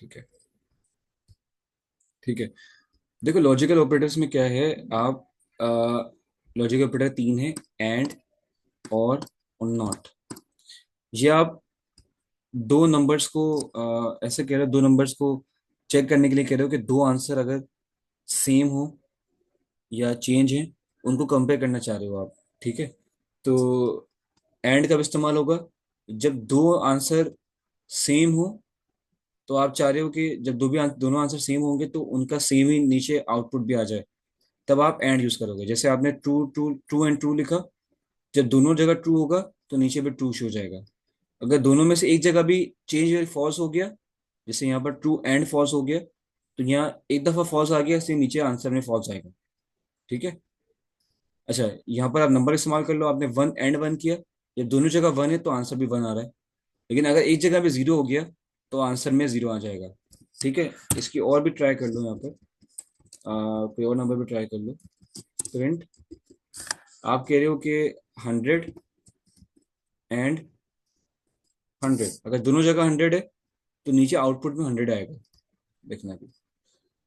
ठीक है। ठीक है, देखो लॉजिकल ऑपरेटर्स में क्या है, आप लॉजिकल ऑपरेटर तीन है, एंड, और नॉट। ये आप दो नंबर्स को ऐसे कह रहे हो, दो नंबर्स को चेक करने के लिए कह रहे हो कि दो आंसर अगर सेम हो या चेंज है, उनको कंपेयर करना चाह रहे हो आप। ठीक है, तो एंड कब इस्तेमाल होगा? जब दो आंसर सेम हो, तो आप चाह रहे हो कि जब दोनों आंसर सेम होंगे तो उनका सेम ही नीचे आउटपुट भी आ जाए, तब आप एंड यूज करोगे। जैसे आपने true true true and true लिखा, जब दोनों जगह ट्रू होगा तो नीचे पे ट्रू शो हो जाएगा। अगर दोनों में से एक जगह भी चेंज या फॉल्स हो गया, जैसे यहाँ पर ट्रू एंड फॉल्स हो गया, तो यहाँ एक दफा फॉल्स आ गया, इसलिए नीचे आंसर में फॉल्स आएगा। ठीक है। अच्छा, यहाँ पर आप नंबर इस्तेमाल कर लो, आपने वन एंड वन किया, जब दोनों जगह वन है तो आंसर भी वन आ रहा है। लेकिन अगर एक जगह पे जीरो हो गया, तो आंसर में जीरो आ जाएगा। ठीक है, इसकी और भी ट्राई कर लो यहाँ पर। कोई और नंबर भी ट्राई कर लो। प्रिंट, आप कह रहे हो कि 100 एंड 100, अगर दोनों जगह 100 है तो नीचे आउटपुट में 100 आएगा, देखना भी।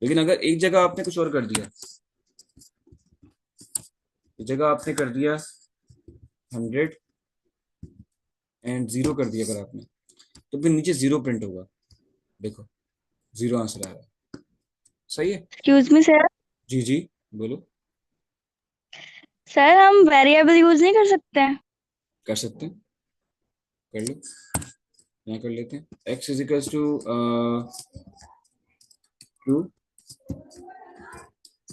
लेकिन अगर एक जगह आपने कुछ और कर दिया, एक जगह आपने कर दिया 100 एंड 0 कर दिया अगर आपने, तो फिर नीचे जीरो प्रिंट होगा। देखो, जीरो आंसर आ रहा है। सही है। Excuse me sir. जी जी, बोलो। सर हम वेरिएबल यूज नहीं कर सकते हैं? कर सकते हैं, कर लो। यहाँ कर लेते हैं, x is equals to two,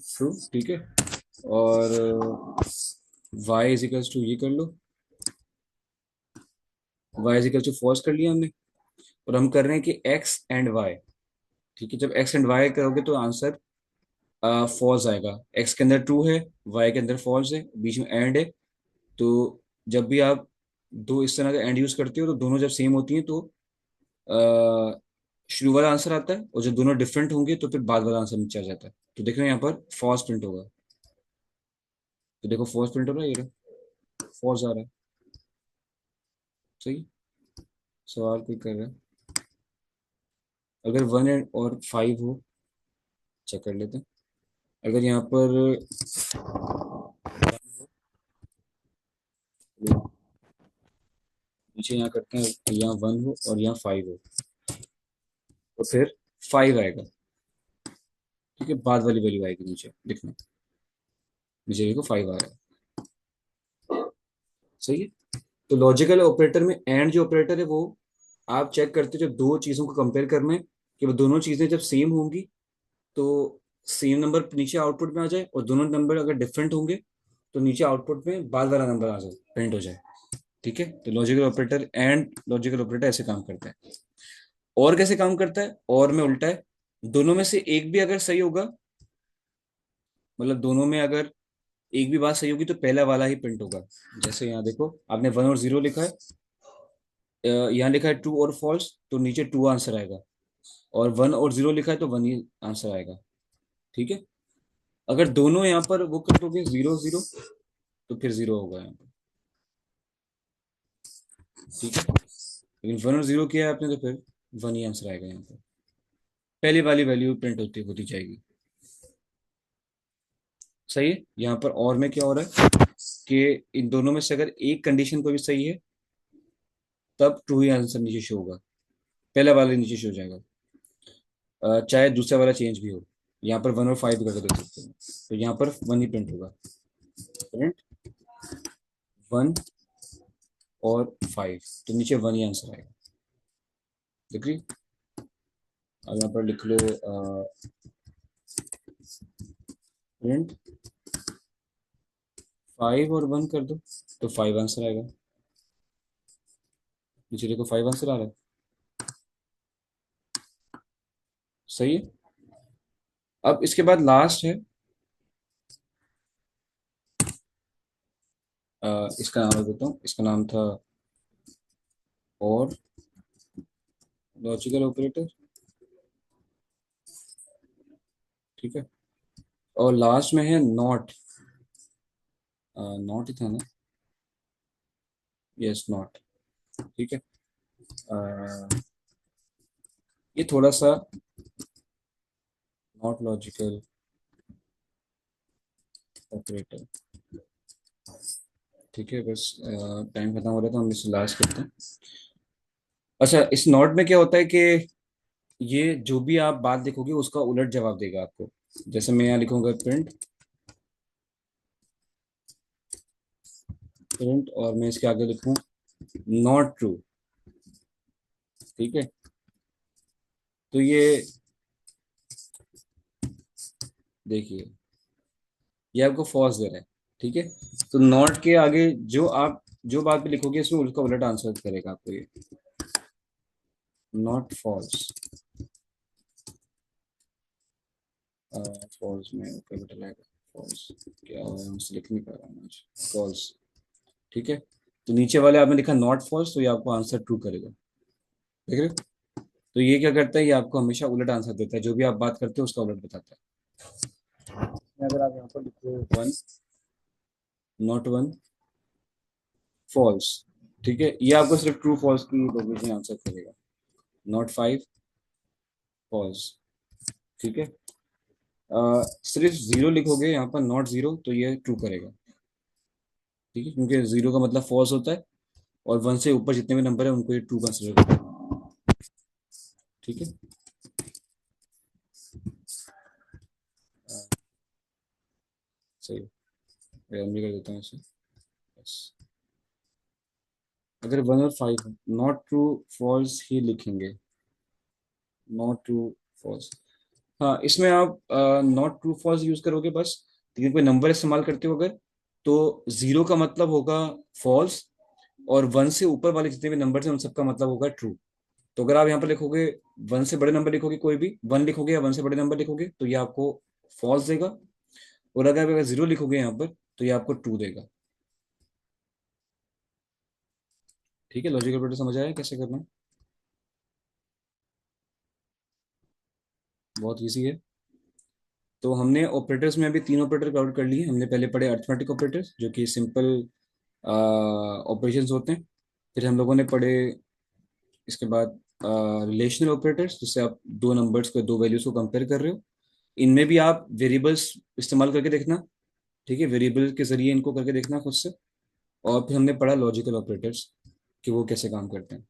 true. ठीक है, और वाई इज इक्वल्स टू, ये कर लो, y is equals to false कर लिया हमने। और हम कर रहे हैं कि एक्स एंड वाई। ठीक है, जब एक्स एंड वाई करोगे तो आंसर फॉल्स आएगा। एक्स के अंदर ट्रू है, वाई के अंदर फॉल्स है, बीच में एंड है। तो जब भी आप दो इस तरह का एंड यूज करते हो, तो दोनों जब सेम होती हैं तो अ, शुरू वाला आंसर आता है, और जब दोनों डिफरेंट होंगे तो फिर बाद वाला आंसर नीचे आ जाता है। तो देखो यहाँ पर फॉल्स प्रिंट होगा। तो देखो फॉल्स प्रिंट हो रहा है, ये फॉल्स आ रहा है। सही। सवाल कोई कर रहा है? अगर वन एंड और फाइव हो, चेक कर लेते हैं। अगर यहाँ पर नीचे यहाँ करते हैं, यहाँ वन हो और यहाँ फाइव हो, तो फिर फाइव आएगा। ठीक है, बाद वाली वैल्यू आएगी नीचे, लिखना। नीचे देखो फाइव आ रहा है। सही है। तो लॉजिकल ऑपरेटर में एंड जो ऑपरेटर है वो आप चेक करते हो जब दो चीजों को कंपेयर करना है, कि वो दोनों चीजें जब सेम होंगी तो सेम नंबर नीचे आउटपुट में आ जाए, और दोनों नंबर अगर डिफरेंट होंगे तो नीचे आउटपुट में बाद वाला नंबर आ जाए, प्रिंट हो जाए। ठीक है, तो logical operator and logical operator ऐसे काम करता है। और कैसे काम करता है? और में उल्टा है, दोनों में से एक भी अगर सही होगा, मतलब दोनों में अगर एक भी बात सही होगी, तो पहला वाला ही प्रिंट होगा। जैसे यहाँ देखो, आपने वन और जीरो लिखा है, यहाँ लिखा है ट्रू और फॉल्स, तो नीचे ट्रू आंसर आएगा। और वन और जीरो लिखा है तो वन ही आंसर आएगा। ठीक है, अगर दोनों यहाँ पर वो कर दोगे जीरो जीरो, तो फिर जीरो होगा यहाँ पर। ठीक है, लेकिन वन और जीरो किया है आपने, तो फिर वन ही आंसर आएगा यहाँ पर। पहली वाली वैल्यू प्रिंट होती होती जाएगी। सही है। यहाँ पर और में क्या हो रहा है कि इन दोनों में से अगर एक कंडीशन को भी सही है, तब ट्रू ही आंसर नीचे शो होगा, पहला वाला नीचे शो हो जाएगा, चाहे दूसरा वाला चेंज भी हो। यहाँ पर वन और फाइव करके देख सकते हैं, तो यहाँ पर वन ही प्रिंट होगा। प्रिंट वन और फाइव, तो नीचे वन ही आंसर आएगा। देख रही? अब यहाँ पर लिख लो प्रिंट फाइव और वन कर दो, तो फाइव आंसर आएगा। नीचे देखो फाइव आंसर आ रहा है। सही है। अब इसके बाद लास्ट है, इसका नाम देता हूँ, इसका नाम था और लॉजिकल ऑपरेटर। ठीक है, और लास्ट में है नॉट। नॉट ही था ना? Yes, not. ठीक है, ये थोड़ा सा नॉट लॉजिकल ऑपरेटर। ठीक है, बस टाइम खत्म हो रहा था, हम इसे लास्ट करते हैं। अच्छा, इस नॉट में क्या होता है कि ये जो भी आप बात लिखोगे उसका उलट जवाब देगा आपको। जैसे मैं यहाँ लिखूंगा प्रिंट, प्रिंट, और मैं इसके आगे लिखूं नॉट ट्रू। ठीक है, तो ये देखिए, ये आपको फॉल्स दे रहा है। ठीक है, तो नॉट के आगे जो आप जो बात भी लिखोगे इसमें उसका उलट आंसर करेगा आपको ये। नॉट फॉल्स, फॉल्स में ओके बेटा लाएगा। फॉल्स क्या हुआ, हमसे लिख नहीं पा रहा हूँ आज। फॉल्स। ठीक है, तो नीचे वाले आपने लिखा नॉट फॉल्स, तो ये आपको आंसर ट्रू करेगा। देख रहे हो? तो ये क्या करता है, ये आपको हमेशा उलट आंसर देता है, जो भी आप बात करते हो उसका उलट बताता है। अगर आप यहाँ पर लिखो वन, नॉट वन, फॉल्स। ठीक है, ये आपको सिर्फ ट्रू फॉल्स की लोकेशन आंसर करेगा। Not five, false. ठीक है, सिर्फ जीरो लिखोगे यहाँ पर, नॉट जीरो, तो ये ट्रू करेगा। ठीक है, क्योंकि जीरो का मतलब फॉल्स होता है, और वन से ऊपर जितने भी नंबर है उनको ये ट्रू कंसिडर करेगा। ठीक है, सही है, रन भी कर देता हूँ इसे। बस, अगर वन और फाइव नॉट ट्रू फॉल्स ही लिखेंगे, नॉट ट्रू फॉल्स। हाँ, इसमें आप नॉट ट्रू फॉल्स यूज करोगे बस, लेकिन कोई नंबर इस्तेमाल करते हो अगर, तो जीरो का मतलब होगा फॉल्स, और वन से ऊपर वाले जितने भी नंबर हैं उन सबका मतलब होगा ट्रू। तो अगर आप यहाँ पर लिखोगे, वन से बड़े नंबर लिखोगे, कोई भी वन लिखोगे या वन से बड़े नंबर लिखोगे, तो ये आपको फॉल्स देगा। और अगर जीरो लिखोगे यहाँ पर, तो ये आपको ट्रू देगा। ठीक है, लॉजिकल ऑपरेटर समझ आया कैसे करना है? बहुत ईजी है। तो हमने ऑपरेटर्स में अभी तीन ऑपरेटर कवर कर लिए। हमने पहले पढ़े अर्थमेटिक ऑपरेटर्स, जो कि सिंपल ऑपरेशंस होते हैं। फिर हम लोगों ने पढ़े इसके बाद रिलेशनल ऑपरेटर्स, जिससे आप दो नंबर्स को, दो वैल्यूज को कंपेयर कर रहे हो। इनमें भी आप वेरिएबल्स इस्तेमाल करके देखना। ठीक है, वेरिएबल के जरिए इनको करके देखना खुद से। और फिर हमने पढ़ा लॉजिकल ऑपरेटर्स, कि वो कैसे काम करते हैं।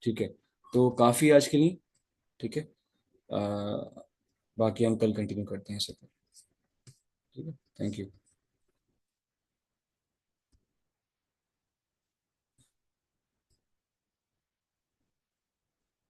ठीक है, तो काफ़ी आज के लिए। ठीक है, बाकी हम कल कंटिन्यू करते हैं इसे। ठीक है, थैंक यू।